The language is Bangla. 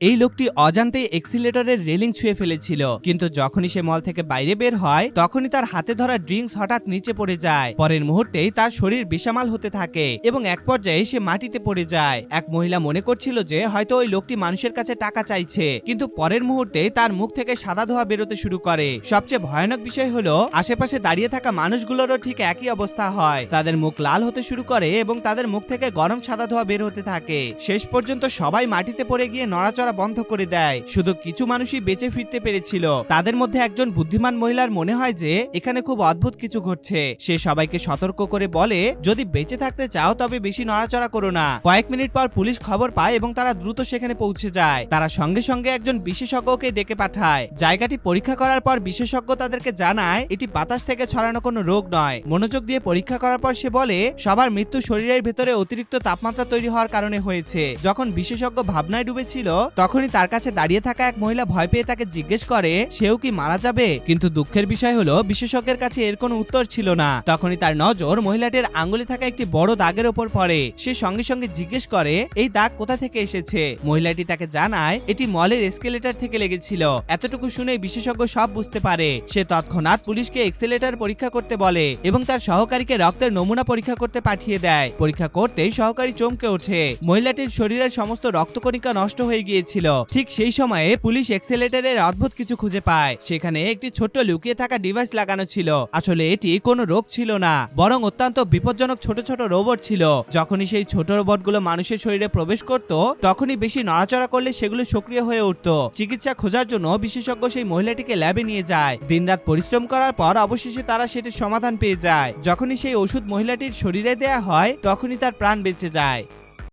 এই লোকটি অজান্তেই এক্সিলেটরের রেলিং ছুঁয়ে ফেলেছিল, কিন্তু যখনই সে মল থেকে বাইরে বের হয় তখনই তার হাতে ধরা ড্রিঙ্কস হঠাৎ নিচে পড়ে যায়। পরের মুহূর্তেই তার শরীর বেসামাল হতে থাকে এবং এক পর্যায়ে সে মাটিতে পড়ে যায়। এক মহিলা মনে করছিল যে হয়তো ওই লোকটি মানুষের কাছে টাকা চাইছে, কিন্তু পরের মুহূর্তে তার মুখ থেকে সাদা ধোঁয়া বেরোতে শুরু করে। সবচেয়ে ভয়ানক বিষয় হলো আশেপাশে দাঁড়িয়ে থাকা মানুষগুলোরও ঠিক একই অবস্থা হয়। তাদের মুখ লাল হতে শুরু করে এবং তাদের মুখ থেকে গরম সাদা ধোঁয়া বের হতে থাকে। শেষ পর্যন্ত সবাই মাটিতে পড়ে গিয়ে নড়াচড়া বন্ধ করে দেয়। শুধু কিছু মানুষই বেঁচে ফিরতে পেরেছিল। তাদের মধ্যে একজন বুদ্ধিমান মহিলার মনে হয় যে এখানে খুব অদ্ভুত কিছু ঘটছে। সে সবাইকে সতর্ক করে বলে, যদি বেঁচে থাকতে চাও তবে বেশি নড়াচড়া করো না। কয়েক মিনিট পর পুলিশ খবর পায় এবং তারা দ্রুত সেখানে পৌঁছে যায়। তারা সঙ্গে সঙ্গে একজন বিশেষজ্ঞকে ডেকে পাঠায়। জায়গাটি পরীক্ষা করার পর বিশেষজ্ঞ তাদেরকে জানায় এটি বাতাস থেকে ছড়ানো কোনো রোগ নয়। মনোযোগ দিয়ে পরীক্ষা করার পর সে বলে সবার মৃত্যু শরীরের ভেতরে অতিরিক্ত তাপমাত্রা তৈরি হওয়ার কারণে হয়েছে। যখন বিশেষজ্ঞ ভাবনায় ডুবেছিল তখনই তার কাছে দাঁড়িয়ে থাকা এক মহিলা ভয় পেয়ে তাকে জিজ্ঞেস করে সেও কি মারা যাবে, কিন্তু দুঃখের বিষয় হলো বিশেষজ্ঞের কাছে এর কোনো উত্তর ছিল না। তখনই তার নজর মহিলাটির আঙ্গুলে থাকা একটি বড় দাগের উপর পড়ে। সে সঙ্গে সঙ্গে জিজ্ঞেস করে এই দাগ কোথা থেকে এসেছে। মহিলাটি তাকে জানায় এটি মলের এসকেলেটর থেকে লেগেছিল। এতটুকু শুনে বিশেষজ্ঞ সব বুঝতে পারে। সে তৎক্ষণাৎ পুলিশকে এক্সেলেটর পরীক্ষা করতে বলে এবং তার সহকারীকে রক্তের নমুনা পরীক্ষা করতে পাঠিয়ে দেয়। পরীক্ষা করতেই সহকারী চমকে ওঠে। মহিলাটির শরীরের সমস্ত রক্তকণিকা নষ্ট হয়ে গিয়েছিল। ঠিক সেই সময়ে পুলিশ এক্সেলেটরের অদ্ভুত কিছু খুঁজে পায়। সেখানে একটি ছোট্ট লুকিয়ে থাকা ডিভাইস লাগানো ছিল। আসলে এটি কোনো রোগ ছিল না, বরং অত্যন্ত বিপজ্জনক ছোট ছোট রোবট ছিল। যখনই সেই ছোট রোবটগুলো মানুষের শরীরে প্রবেশ করত তখনই বেশি নড়াচড়া করলে সেগুলো সক্রিয় হয়ে উঠত। চিকিৎসা খোঁজার জন্য বিশেষজ্ঞ সেই মহিলাটিকে ল্যাবে নিয়ে যায়। দিনরাত পরিশ্রম করার পর অবশেষে তারা সেটির সমাধান পেয়ে যায়। যখনই সেই ওষুধ মহিলাটির শরীরে দেয়া হয় তখনই তার প্রাণ বেঁচে যায়।